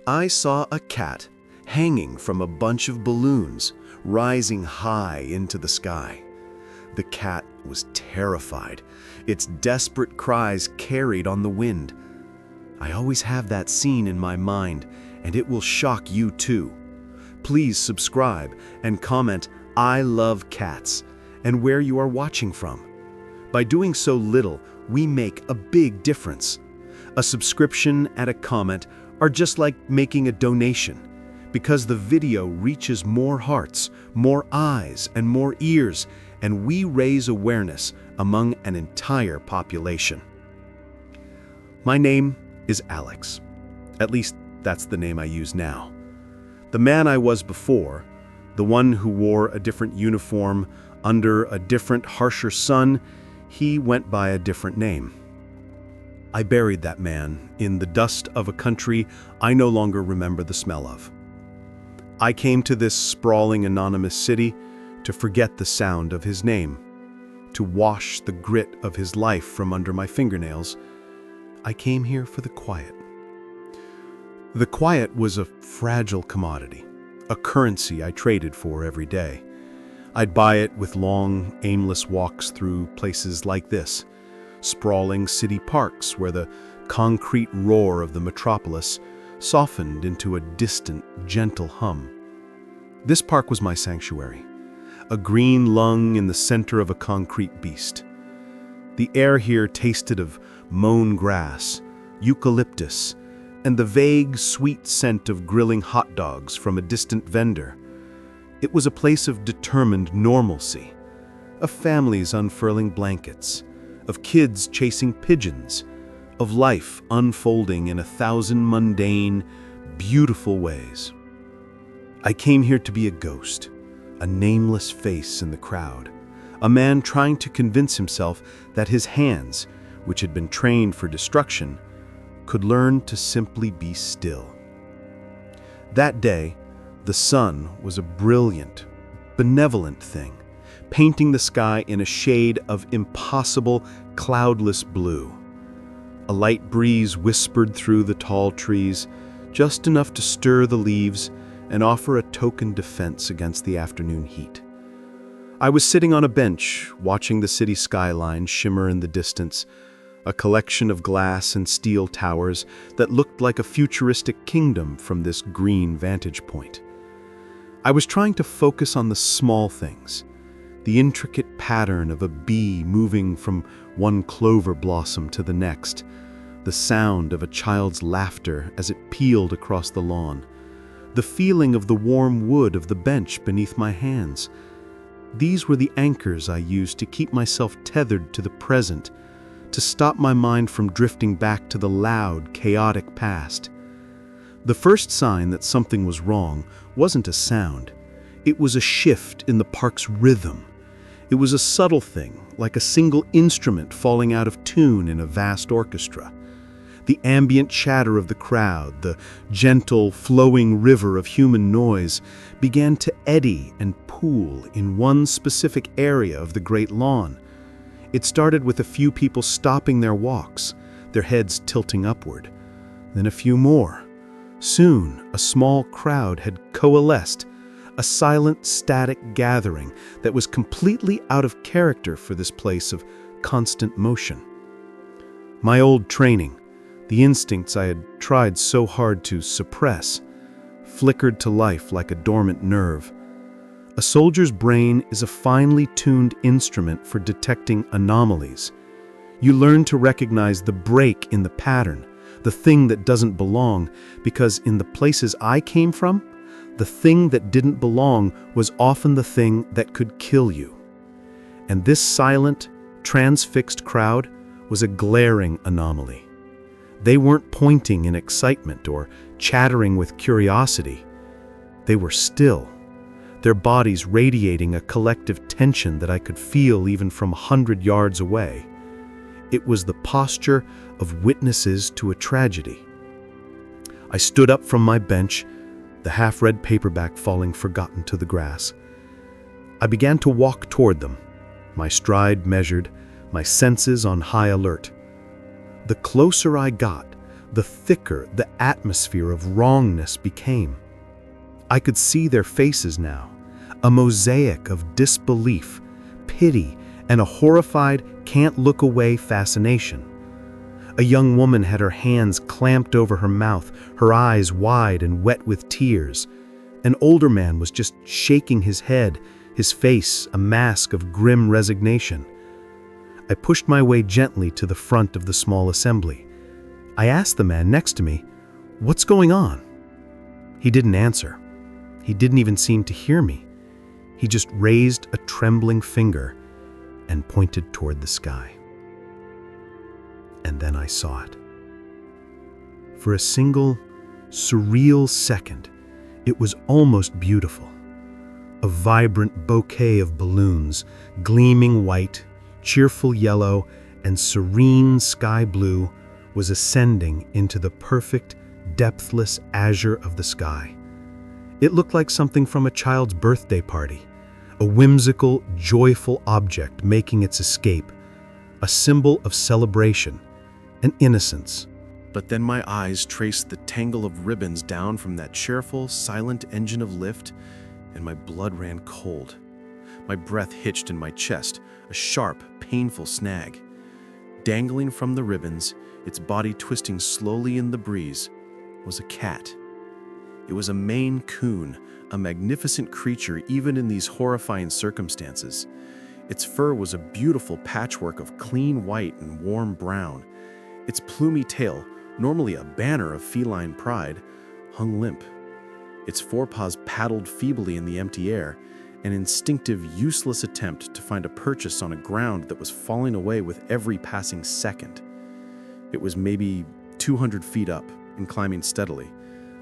I saw a cat hanging from a bunch of balloons, rising high into the sky. The cat was terrified. Its desperate cries carried on the wind. I always have that scene in my mind, and it will shock you too. Please subscribe and comment, "I love cats," and where you are watching from. By doing so little, we make a big difference. A subscription and a comment are just like making a donation, because the video reaches more hearts, more eyes, and more ears, and we raise awareness among an entire population. My name is Alex. At least that's the name I use now. The man I was before, the one who wore a different uniform under a different, harsher sun, he went by a different name. I buried that man in the dust of a country I no longer remember the smell of. I came to this sprawling, anonymous city to forget the sound of his name, to wash the grit of his life from under my fingernails. I came here for the quiet. The quiet was a fragile commodity, a currency I traded for every day. I'd buy it with long, aimless walks through places like this, sprawling city parks where the concrete roar of the metropolis softened into a distant, gentle hum. This park was my sanctuary, a green lung in the center of a concrete beast. The air here tasted of mown grass, eucalyptus, and the vague, sweet scent of grilling hot dogs from a distant vendor. It was a place of determined normalcy, of families unfurling blankets, of kids chasing pigeons, of life unfolding in 1,000 mundane, beautiful ways. I came here to be a ghost, a nameless face in the crowd, a man trying to convince himself that his hands, which had been trained for destruction, could learn to simply be still. That day, the sun was a brilliant, benevolent thing, painting the sky in a shade of impossible, cloudless blue. A light breeze whispered through the tall trees, just enough to stir the leaves and offer a token defense against the afternoon heat. I was sitting on a bench, watching the city skyline shimmer in the distance, a collection of glass and steel towers that looked like a futuristic kingdom from this green vantage point. I was trying to focus on the small things, the intricate pattern of a bee moving from one clover blossom to the next, the sound of a child's laughter as it peeled across the lawn, the feeling of the warm wood of the bench beneath my hands. These were the anchors I used to keep myself tethered to the present, to stop my mind from drifting back to the loud, chaotic past. The first sign that something was wrong wasn't a sound. It was a shift in the park's rhythm. It was a subtle thing, like a single instrument falling out of tune in a vast orchestra. The ambient chatter of the crowd, the gentle, flowing river of human noise, began to eddy and pool in one specific area of the great lawn. It started with a few people stopping their walks, their heads tilting upward. Then a few more. Soon, a small crowd had coalesced, a silent, static gathering that was completely out of character for this place of constant motion. My old training, the instincts I had tried so hard to suppress, flickered to life like a dormant nerve. A soldier's brain is a finely tuned instrument for detecting anomalies. You learn to recognize the break in the pattern, the thing that doesn't belong, because in the places I came from, the thing that didn't belong was often the thing that could kill you. And this silent, transfixed crowd was a glaring anomaly. They weren't pointing in excitement or chattering with curiosity. They were still, their bodies radiating a collective tension that I could feel even from 100 yards away. It was the posture of witnesses to a tragedy. I stood up from my bench, the half-read paperback falling forgotten to the grass. I began to walk toward them, my stride measured, my senses on high alert. The closer I got, the thicker the atmosphere of wrongness became. I could see their faces now, a mosaic of disbelief, pity, and a horrified, can't-look-away fascination. A young woman had her hands clamped over her mouth, her eyes wide and wet with tears. An older man was just shaking his head, his face a mask of grim resignation. I pushed my way gently to the front of the small assembly. I asked the man next to me, "What's going on?" He didn't answer. He didn't even seem to hear me. He just raised a trembling finger and pointed toward the sky. And then I saw it. For a single, surreal second, it was almost beautiful. A vibrant bouquet of balloons, gleaming white, cheerful yellow, and serene sky blue, was ascending into the perfect, depthless azure of the sky. It looked like something from a child's birthday party, a whimsical, joyful object making its escape, a symbol of celebration and innocence. But then my eyes traced the tangle of ribbons down from that cheerful, silent engine of lift, and my blood ran cold. My breath hitched in my chest, a sharp, painful snag. Dangling from the ribbons, its body twisting slowly in the breeze, was a cat. It was a Maine Coon, a magnificent creature even in these horrifying circumstances. Its fur was a beautiful patchwork of clean white and warm brown. Its plumy tail, normally a banner of feline pride, hung limp. Its forepaws paddled feebly in the empty air, an instinctive, useless attempt to find a purchase on a ground that was falling away with every passing second. It was maybe 200 feet up and climbing steadily,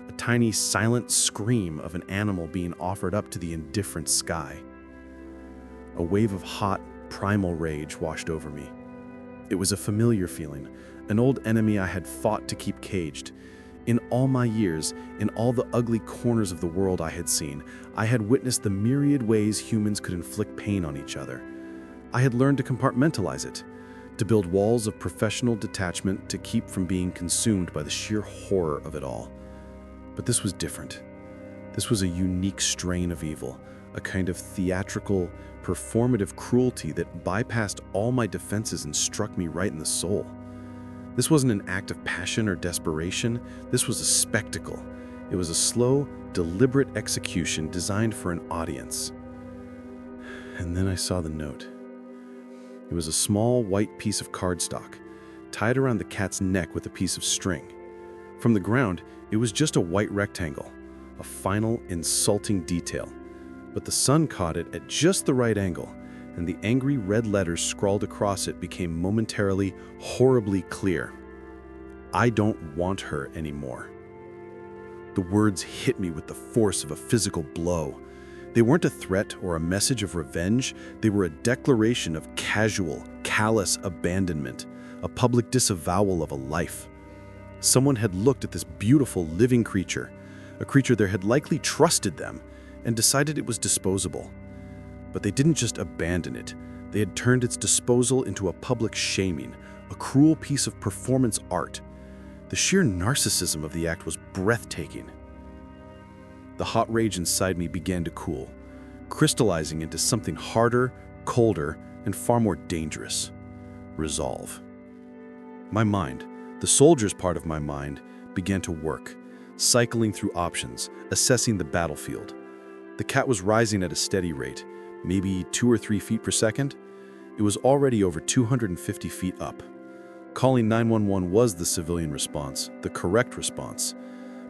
a tiny, silent scream of an animal being offered up to the indifferent sky. A wave of hot, primal rage washed over me. It was a familiar feeling, an old enemy I had fought to keep caged. In all my years, in all the ugly corners of the world I had seen, I had witnessed the myriad ways humans could inflict pain on each other. I had learned to compartmentalize it, to build walls of professional detachment to keep from being consumed by the sheer horror of it all. But this was different. This was a unique strain of evil, a kind of theatrical, performative cruelty that bypassed all my defenses and struck me right in the soul. This wasn't an act of passion or desperation. This was a spectacle. It was a slow, deliberate execution designed for an audience. And then I saw the note. It was a small white piece of cardstock, tied around the cat's neck with a piece of string. From the ground, it was just a white rectangle, a final, insulting detail. But the sun caught it at just the right angle, and the angry red letters scrawled across it became momentarily, horribly clear. I don't want her anymore. The words hit me with the force of a physical blow. They weren't a threat or a message of revenge. They were a declaration of casual, callous abandonment, a public disavowal of a life. Someone had looked at this beautiful, living creature, a creature that had likely trusted them, and decided it was disposable. But they didn't just abandon it. They had turned its disposal into a public shaming, a cruel piece of performance art. The sheer narcissism of the act was breathtaking. The hot rage inside me began to cool, crystallizing into something harder, colder, and far more dangerous: resolve. My mind, the soldier's part of my mind, began to work, cycling through options, assessing the battlefield. The cat was rising at a steady rate, maybe 2 or 3 feet per second. It was already over 250 feet up. Calling 911 was the civilian response, the correct response,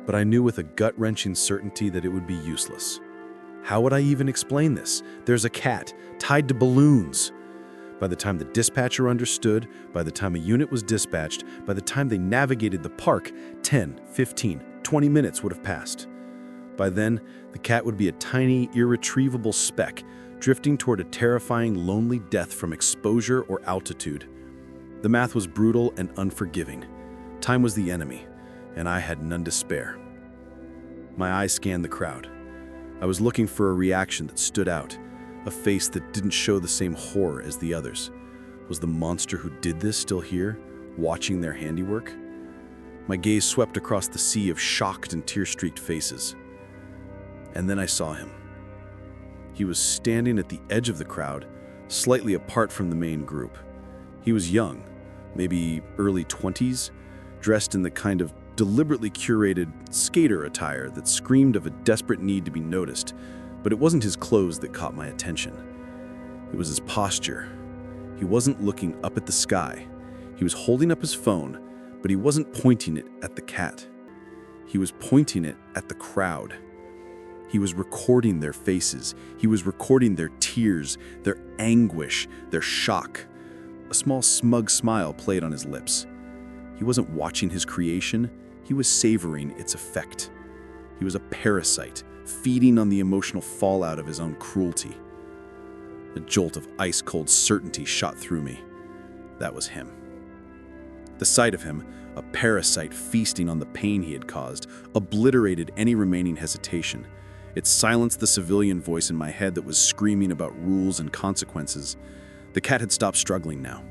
but I knew with a gut-wrenching certainty that it would be useless. How would I even explain this? There's a cat tied to balloons. By the time the dispatcher understood, by the time a unit was dispatched, by the time they navigated the park, 10, 15, 20 minutes would have passed. By then, the cat would be a tiny, irretrievable speck, drifting toward a terrifying, lonely death from exposure or altitude. The math was brutal and unforgiving. Time was the enemy, and I had none to spare. My eyes scanned the crowd. I was looking for a reaction that stood out, a face that didn't show the same horror as the others. Was the monster who did this still here, watching their handiwork? My gaze swept across the sea of shocked and tear-streaked faces. And then I saw him. He was standing at the edge of the crowd, slightly apart from the main group. He was young, maybe early 20s, dressed in the kind of deliberately curated skater attire that screamed of a desperate need to be noticed, but it wasn't his clothes that caught my attention. It was his posture. He wasn't looking up at the sky. He was holding up his phone, but he wasn't pointing it at the cat. He was pointing it at the crowd. He was recording their faces. He was recording their tears, their anguish, their shock. A small smug smile played on his lips. He wasn't watching his creation. He was savoring its effect. He was a parasite, feeding on the emotional fallout of his own cruelty. A jolt of ice-cold certainty shot through me. That was him. The sight of him, a parasite feasting on the pain he had caused, obliterated any remaining hesitation. It silenced the civilian voice in my head that was screaming about rules and consequences. The cat had stopped struggling now.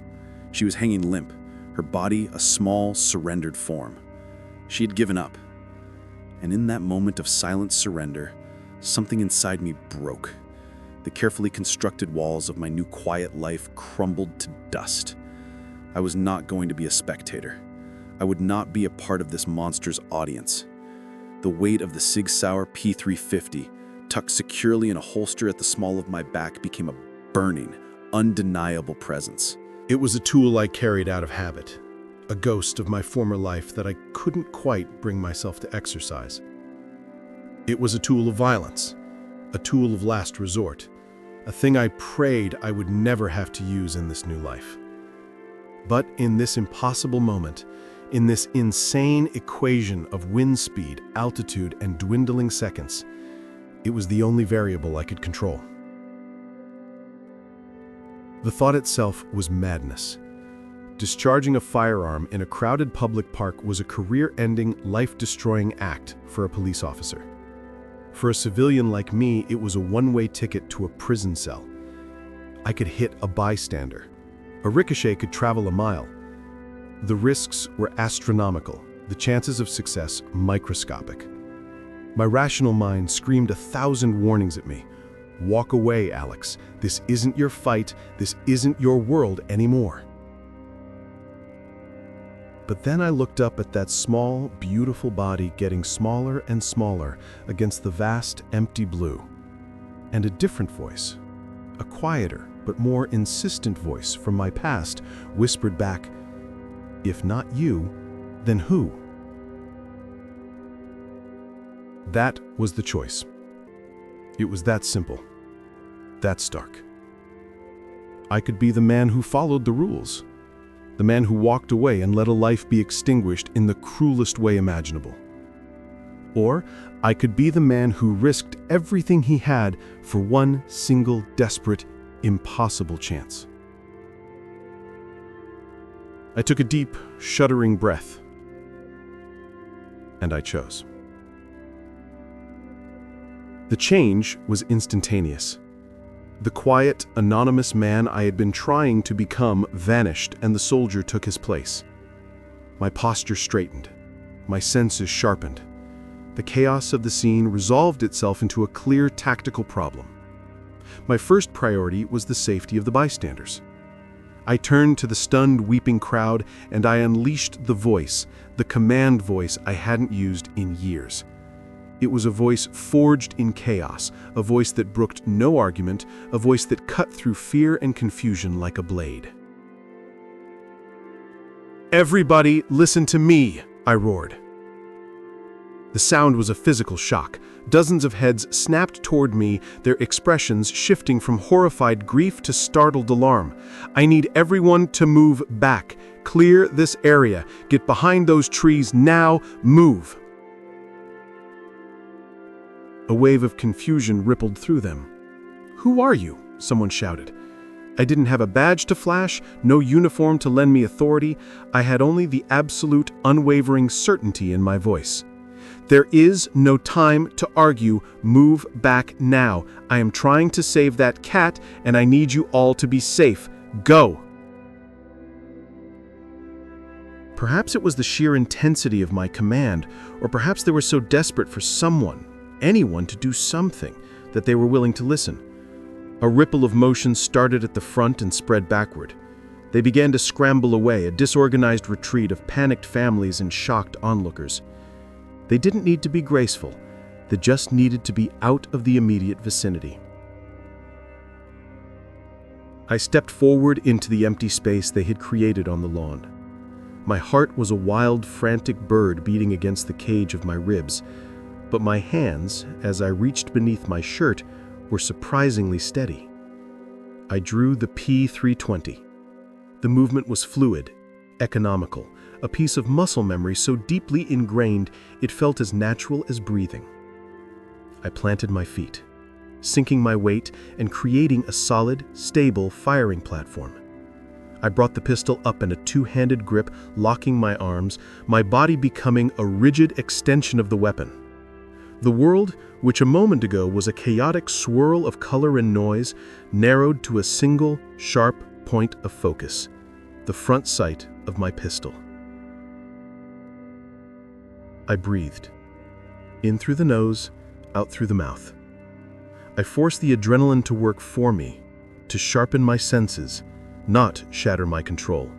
She was hanging limp, her body a small, surrendered form. She had given up. And in that moment of silent surrender, something inside me broke. The carefully constructed walls of my new quiet life crumbled to dust. I was not going to be a spectator. I would not be a part of this monster's audience. The weight of the Sig Sauer P350, tucked securely in a holster at the small of my back, became a burning, undeniable presence. It was a tool I carried out of habit, a ghost of my former life that I couldn't quite bring myself to exercise. It was a tool of violence, a tool of last resort, a thing I prayed I would never have to use in this new life. But in this impossible moment, in this insane equation of wind speed, altitude, and dwindling seconds, it was the only variable I could control. The thought itself was madness. Discharging a firearm in a crowded public park was a career-ending, life-destroying act for a police officer. For a civilian like me, it was a one-way ticket to a prison cell. I could hit a bystander. A ricochet could travel a mile. The risks were astronomical, the chances of success microscopic. My rational mind screamed 1,000 warnings at me. Walk away, Alex. This isn't your fight. This isn't your world anymore. But then I looked up at that small, beautiful body getting smaller and smaller against the vast, empty blue. And a different voice, a quieter but more insistent voice from my past, whispered back, "If not you, then who?" That was the choice. It was that simple, that stark. I could be the man who followed the rules, the man who walked away and let a life be extinguished in the cruelest way imaginable. Or I could be the man who risked everything he had for one single, desperate, impossible chance. I took a deep, shuddering breath, and I chose. The change was instantaneous. The quiet, anonymous man I had been trying to become vanished, and the soldier took his place. My posture straightened. My senses sharpened. The chaos of the scene resolved itself into a clear tactical problem. My first priority was the safety of the bystanders. I turned to the stunned, weeping crowd, and I unleashed the voice, the command voice I hadn't used in years. It was a voice forged in chaos, a voice that brooked no argument, a voice that cut through fear and confusion like a blade. "Everybody, listen to me!" I roared. The sound was a physical shock. Dozens of heads snapped toward me, their expressions shifting from horrified grief to startled alarm. "I need everyone to move back. Clear this area. Get behind those trees now. Move!" A wave of confusion rippled through them. "Who are you?" someone shouted. I didn't have a badge to flash, no uniform to lend me authority. I had only the absolute, unwavering certainty in my voice. "There is no time to argue. Move back now. I am trying to save that cat, and I need you all to be safe. Go!" Perhaps it was the sheer intensity of my command, or perhaps they were so desperate for someone, anyone, to do something, that they were willing to listen. A ripple of motion started at the front and spread backward. They began to scramble away, a disorganized retreat of panicked families and shocked onlookers. They didn't need to be graceful. They just needed to be out of the immediate vicinity. I stepped forward into the empty space they had created on the lawn. My heart was a wild, frantic bird beating against the cage of my ribs, but my hands, as I reached beneath my shirt, were surprisingly steady. I drew the P320. The movement was fluid, economical, a piece of muscle memory so deeply ingrained it felt as natural as breathing. I planted my feet, sinking my weight and creating a solid, stable firing platform. I brought the pistol up in a two-handed grip, locking my arms, my body becoming a rigid extension of the weapon. The world, which a moment ago was a chaotic swirl of color and noise, narrowed to a single, sharp point of focus, the front sight of my pistol. I breathed, in through the nose, out through the mouth. I forced the adrenaline to work for me, to sharpen my senses, not shatter my control.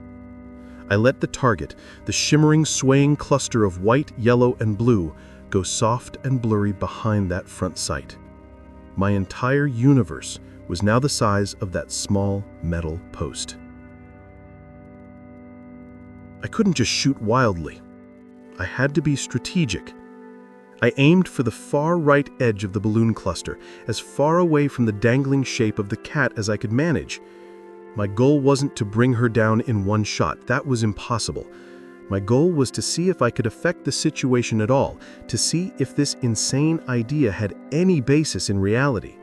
I let the target, the shimmering, swaying cluster of white, yellow, and blue, go soft and blurry behind that front sight. My entire universe was now the size of that small metal post. I couldn't just shoot wildly. I had to be strategic. I aimed for the far right edge of the balloon cluster, as far away from the dangling shape of the cat as I could manage. My goal wasn't to bring her down in one shot. That was impossible. My goal was to see if I could affect the situation at all, to see if this insane idea had any basis in reality.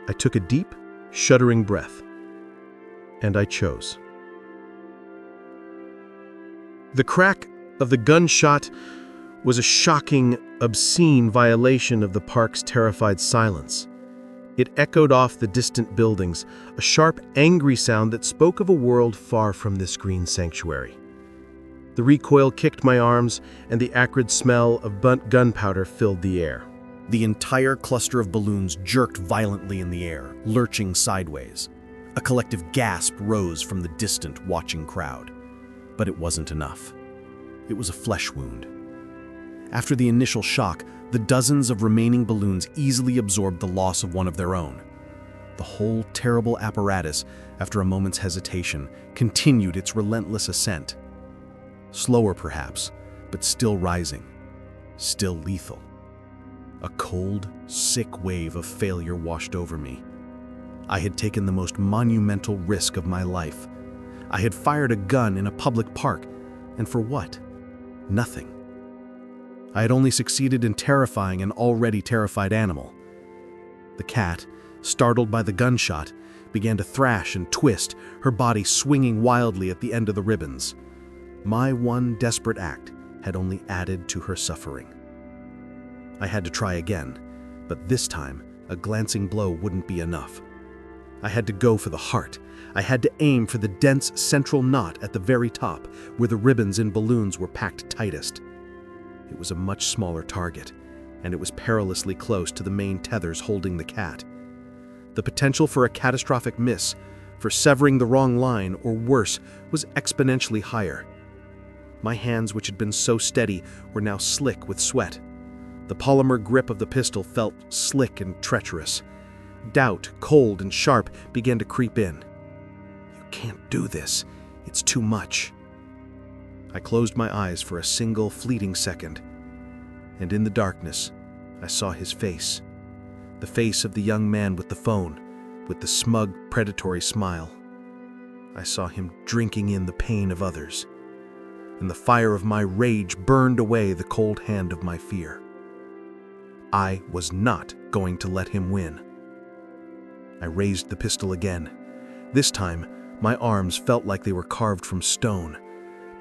I took a deep, shuddering breath, and I chose. The crack of the gunshot was a shocking, obscene violation of the park's terrified silence. It echoed off the distant buildings, a sharp, angry sound that spoke of a world far from this green sanctuary. The recoil kicked my arms, and the acrid smell of burnt gunpowder filled the air. The entire cluster of balloons jerked violently in the air, lurching sideways. A collective gasp rose from the distant, watching crowd. But it wasn't enough. It was a flesh wound. After the initial shock, the dozens of remaining balloons easily absorbed the loss of one of their own. The whole terrible apparatus, after a moment's hesitation, continued its relentless ascent. Slower perhaps, but still rising, still lethal. A cold, sick wave of failure washed over me. I had taken the most monumental risk of my life. I had fired a gun in a public park, and for what? Nothing. I had only succeeded in terrifying an already terrified animal. The cat, startled by the gunshot, began to thrash and twist, her body swinging wildly at the end of the ribbons. My one desperate act had only added to her suffering. I had to try again, but this time, a glancing blow wouldn't be enough. I had to go for the heart. I had to aim for the dense central knot at the very top, where the ribbons and balloons were packed tightest. It was a much smaller target, and it was perilously close to the main tethers holding the cat. The potential for a catastrophic miss, for severing the wrong line, or worse, was exponentially higher. My hands, which had been so steady, were now slick with sweat. The polymer grip of the pistol felt slick and treacherous. Doubt, cold and sharp, began to creep in. You can't do this. It's too much. I closed my eyes for a single fleeting second, and in the darkness, I saw his face. The face of the young man with the phone, with the smug, predatory smile. I saw him drinking in the pain of others, and the fire of my rage burned away the cold hand of my fear. I was not going to let him win. I raised the pistol again. This time, my arms felt like they were carved from stone.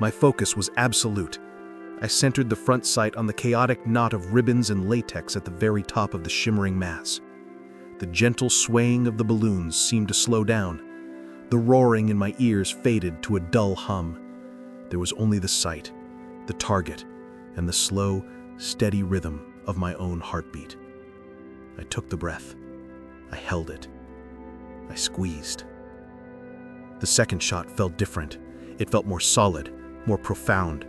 My focus was absolute. I centered the front sight on the chaotic knot of ribbons and latex at the very top of the shimmering mass. The gentle swaying of the balloons seemed to slow down. The roaring in my ears faded to a dull hum. There was only the sight, the target, and the slow, steady rhythm of my own heartbeat. I took the breath. I held it. I squeezed. The second shot felt different. It felt more solid, more profound.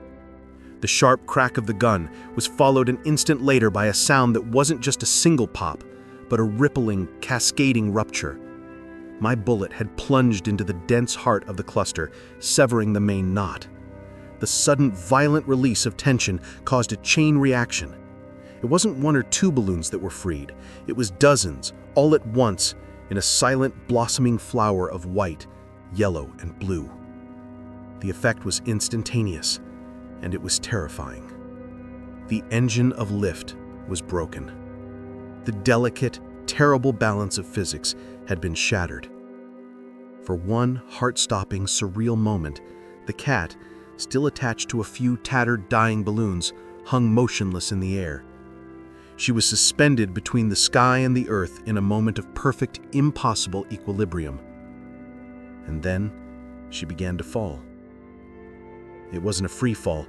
The sharp crack of the gun was followed an instant later by a sound that wasn't just a single pop, but a rippling, cascading rupture. My bullet had plunged into the dense heart of the cluster, severing the main knot. The sudden, violent release of tension caused a chain reaction. It wasn't one or two balloons that were freed. It was dozens, all at once, in a silent, blossoming flower of white, yellow, and blue. The effect was instantaneous, and it was terrifying. The engine of lift was broken. The delicate, terrible balance of physics had been shattered. For one heart-stopping, surreal moment, the cat, still attached to a few tattered, dying balloons, hung motionless in the air. She was suspended between the sky and the earth in a moment of perfect, impossible equilibrium. And then she began to fall. It wasn't a free fall.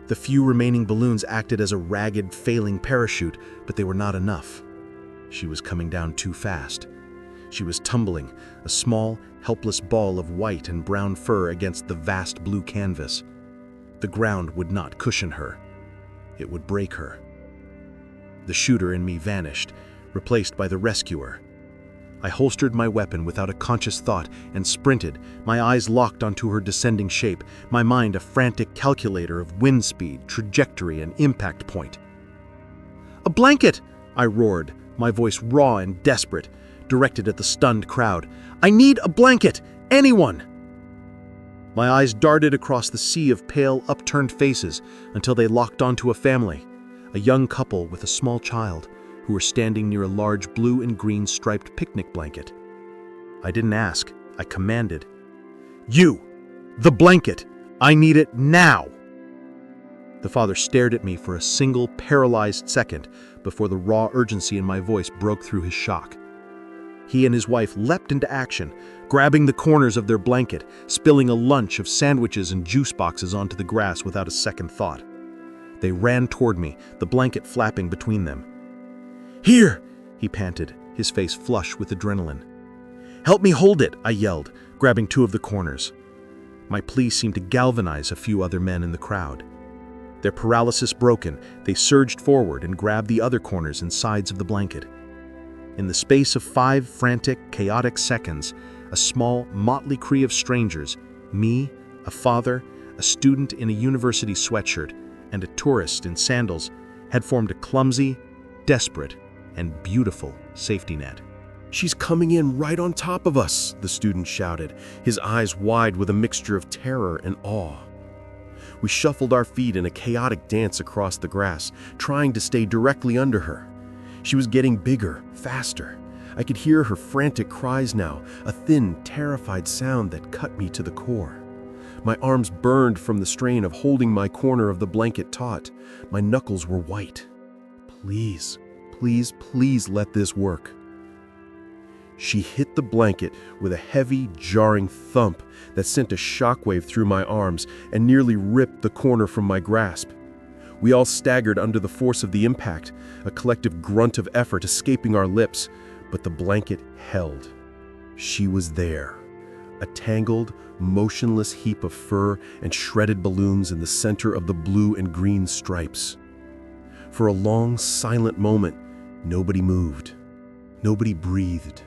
The few remaining balloons acted as a ragged, failing parachute, but they were not enough. She was coming down too fast. She was tumbling, a small, helpless ball of white and brown fur against the vast blue canvas. The ground would not cushion her. It would break her. The shooter in me vanished, replaced by the rescuer. I holstered my weapon without a conscious thought and sprinted, my eyes locked onto her descending shape, my mind a frantic calculator of wind speed, trajectory, and impact point. "A blanket!" I roared, my voice raw and desperate, directed at the stunned crowd. "I need a blanket! Anyone!" My eyes darted across the sea of pale, upturned faces until they locked onto a family, a young couple with a small child, who were standing near a large blue and green striped picnic blanket. I didn't ask, I commanded. "You! The blanket! I need it now!" The father stared at me for a single paralyzed second before the raw urgency in my voice broke through his shock. He and his wife leapt into action, grabbing the corners of their blanket, spilling a lunch of sandwiches and juice boxes onto the grass without a second thought. They ran toward me, the blanket flapping between them. "Here!" he panted, his face flush with adrenaline. "Help me hold it!" I yelled, grabbing two of the corners. My plea seemed to galvanize a few other men in the crowd. Their paralysis broken, they surged forward and grabbed the other corners and sides of the blanket. In the space of 5 frantic, chaotic seconds, a small, motley crew of strangers, me, a father, a student in a university sweatshirt, and a tourist in sandals, had formed a clumsy, desperate, and beautiful safety net. "She's coming in right on top of us," the student shouted, his eyes wide with a mixture of terror and awe. We shuffled our feet in a chaotic dance across the grass, trying to stay directly under her. She was getting bigger, faster. I could hear her frantic cries now, a thin, terrified sound that cut me to the core. My arms burned from the strain of holding my corner of the blanket taut. My knuckles were white. Please, please, please let this work. She hit the blanket with a heavy, jarring thump that sent a shockwave through my arms and nearly ripped the corner from my grasp. We all staggered under the force of the impact, a collective grunt of effort escaping our lips, but the blanket held. She was there, a tangled, motionless heap of fur and shredded balloons in the center of the blue and green stripes. For a long, silent moment, nobody moved. Nobody breathed.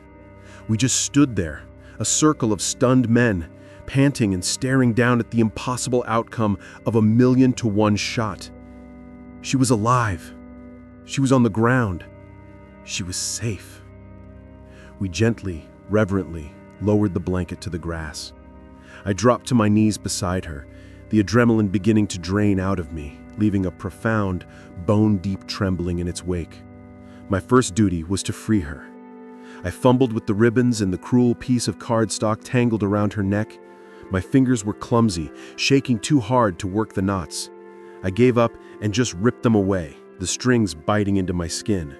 We just stood there, a circle of stunned men, panting and staring down at the impossible outcome of a 1,000,000-to-1 shot. She was alive. She was on the ground. She was safe. We gently, reverently, lowered the blanket to the grass. I dropped to my knees beside her, the adrenaline beginning to drain out of me, leaving a profound, bone-deep trembling in its wake. My first duty was to free her. I fumbled with the ribbons and the cruel piece of cardstock tangled around her neck. My fingers were clumsy, shaking too hard to work the knots. I gave up and just ripped them away, the strings biting into my skin.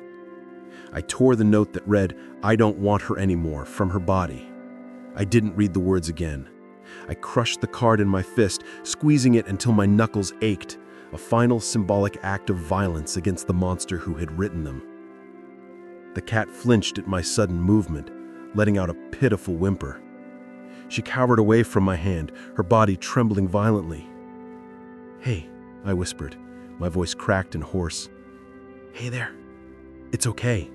I tore the note that read, "I don't want her anymore," from her body. I didn't read the words again. I crushed the card in my fist, squeezing it until my knuckles ached, a final symbolic act of violence against the monster who had written them. The cat flinched at my sudden movement, letting out a pitiful whimper. She cowered away from my hand, her body trembling violently. "Hey," I whispered, my voice cracked and hoarse. "Hey there. It's okay.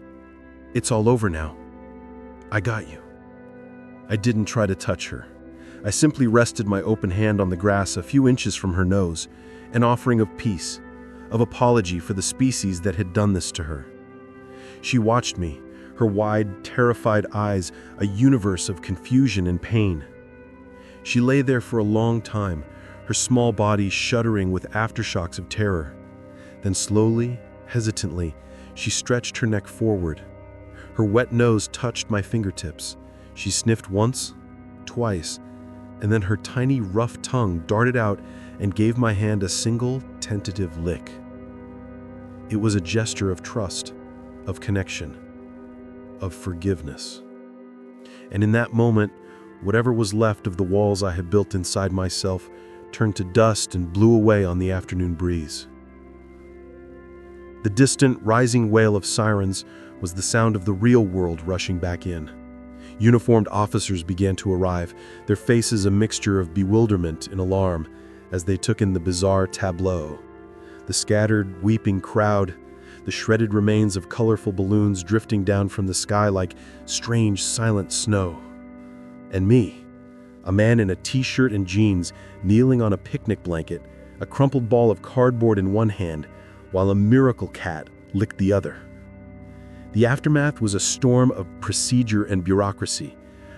It's all over now. I got you." I didn't try to touch her. I simply rested my open hand on the grass a few inches from her nose, an offering of peace, of apology for the species that had done this to her. She watched me, her wide, terrified eyes a universe of confusion and pain. She lay there for a long time, her small body shuddering with aftershocks of terror. Then slowly, hesitantly, she stretched her neck forward. Her wet nose touched my fingertips. She sniffed once, twice, and then her tiny, rough tongue darted out and gave my hand a single, tentative lick. It was a gesture of trust, of connection, of forgiveness. And in that moment, whatever was left of the walls I had built inside myself turned to dust and blew away on the afternoon breeze. The distant, rising wail of sirens was the sound of the real world rushing back in. Uniformed officers began to arrive, their faces a mixture of bewilderment and alarm as they took in the bizarre tableau. The scattered, weeping crowd, the shredded remains of colorful balloons drifting down from the sky like strange, silent snow. And me, a man in a t-shirt and jeans, kneeling on a picnic blanket, a crumpled ball of cardboard in one hand, while a miracle cat licked the other. The aftermath was a storm of procedure and bureaucracy.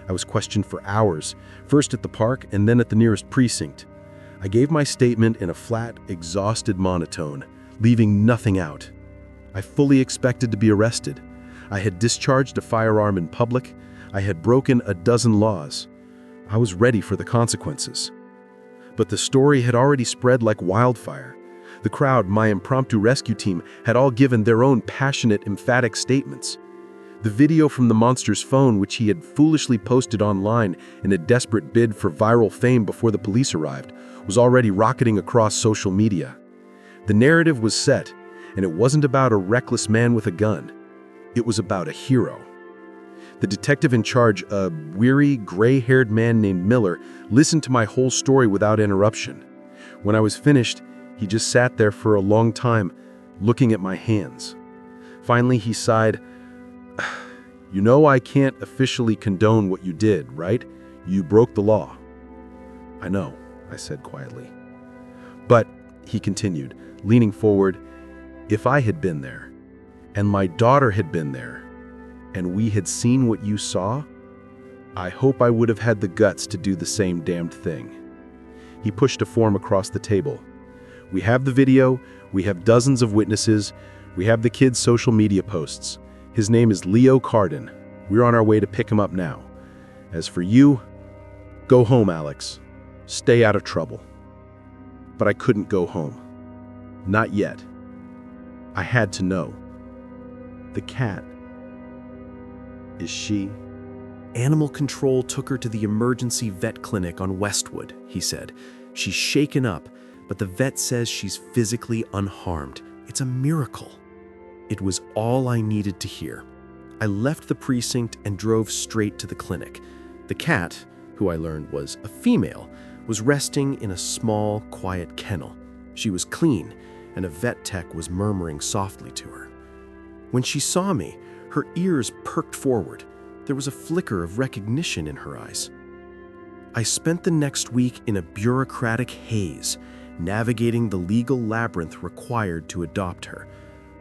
I was questioned for hours, first at the park and then at the nearest precinct. I gave my statement in a flat, exhausted monotone, leaving nothing out. I fully expected to be arrested. I had discharged a firearm in public. I had broken a dozen laws. I was ready for the consequences. But the story had already spread like wildfire. The crowd, my impromptu rescue team, had all given their own passionate, emphatic statements. The video from the monster's phone, which he had foolishly posted online in a desperate bid for viral fame before the police arrived, was already rocketing across social media. The narrative was set, and it wasn't about a reckless man with a gun. It was about a hero. The detective in charge, a weary, gray-haired man named Miller, listened to my whole story without interruption. When I was finished, he just sat there for a long time, looking at my hands. Finally, he sighed, "You know I can't officially condone what you did, right? You broke the law." "I know," I said quietly. "But," he continued, leaning forward, "if I had been there, and my daughter had been there, and we had seen what you saw, I hope I would have had the guts to do the same damned thing." He pushed a form across the table. "We have the video, we have dozens of witnesses, we have the kid's social media posts. His name is Leo Cardin. We're on our way to pick him up now. As for you, go home, Alex. Stay out of trouble." But I couldn't go home. Not yet. I had to know. The cat. Is she? Animal control took her to the emergency vet clinic on Westwood, he said. She's shaken up, but the vet says she's physically unharmed. It's a miracle. It was all I needed to hear. I left the precinct and drove straight to the clinic. The cat, who I learned was a female, was resting in a small, quiet kennel. She was clean, and a vet tech was murmuring softly to her. When she saw me, her ears perked forward. There was a flicker of recognition in her eyes. I spent the next week in a bureaucratic haze, navigating the legal labyrinth required to adopt her.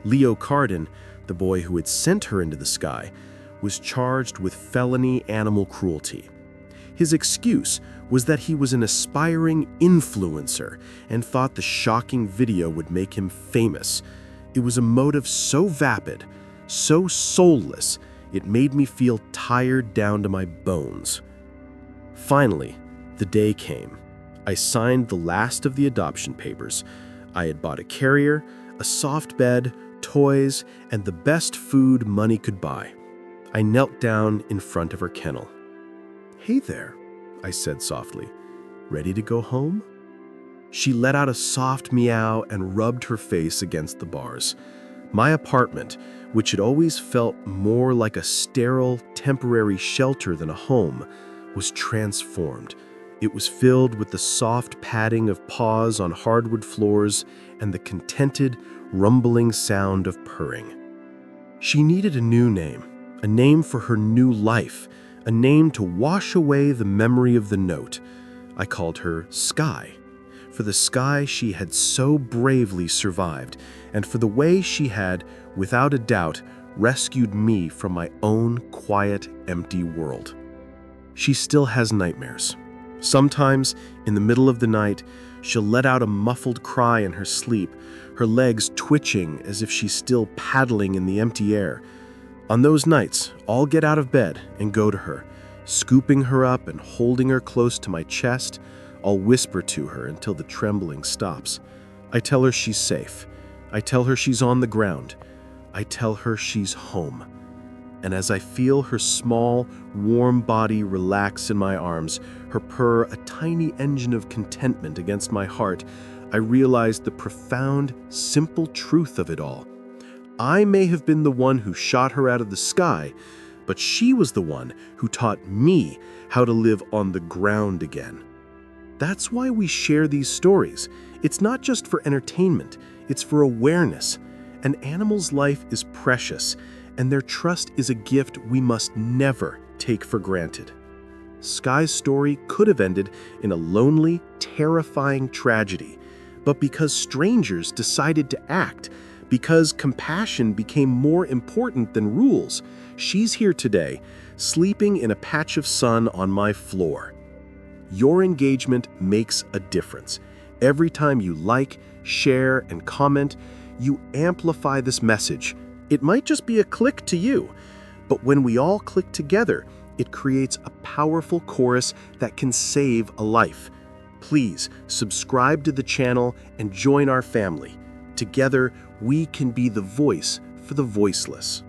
Leo Cardin, the boy who had sent her into the sky, was charged with felony animal cruelty. His excuse was that he was an aspiring influencer and thought the shocking video would make him famous. It was a motive so vapid, so soulless, it made me feel tired down to my bones. Finally, the day came. I signed the last of the adoption papers. I had bought a carrier, a soft bed, toys, and the best food money could buy. I knelt down in front of her kennel. "Hey there," I said softly. Ready to go home? She let out a soft meow and rubbed her face against the bars. My apartment, which had always felt more like a sterile, temporary shelter than a home, was transformed. It was filled with the soft padding of paws on hardwood floors and the contented, rumbling sound of purring. She needed a name for her new life, a name to wash away the memory of the note. I called her Sky, for the sky she had so bravely survived, and for the way she had, without a doubt, rescued me from my own quiet, empty world. She still has nightmares. Sometimes, in the middle of the night, she'll let out a muffled cry in her sleep, her legs twitching as if she's still paddling in the empty air. On those nights, I'll get out of bed and go to her, scooping her up and holding her close to my chest. I'll whisper to her until the trembling stops. I tell her she's safe. I tell her she's on the ground. I tell her she's home. And as I feel her small, warm body relax in my arms, her purr a tiny engine of contentment against my heart, I realize the profound, simple truth of it all. I may have been the one who shot her out of the sky, but she was the one who taught me how to live on the ground again. That's why we share these stories. It's not just for entertainment, it's for awareness. An animal's life is precious, and their trust is a gift we must never take for granted. Sky's story could have ended in a lonely, terrifying tragedy, but because strangers decided to act, because compassion became more important than rules, she's here today, sleeping in a patch of sun on my floor. Your engagement makes a difference. Every time you like, share, and comment, you amplify this message. It might just be a click to you, but when we all click together, it creates a powerful chorus that can save a life. Please subscribe to the channel and join our family. Together, we can be the voice for the voiceless.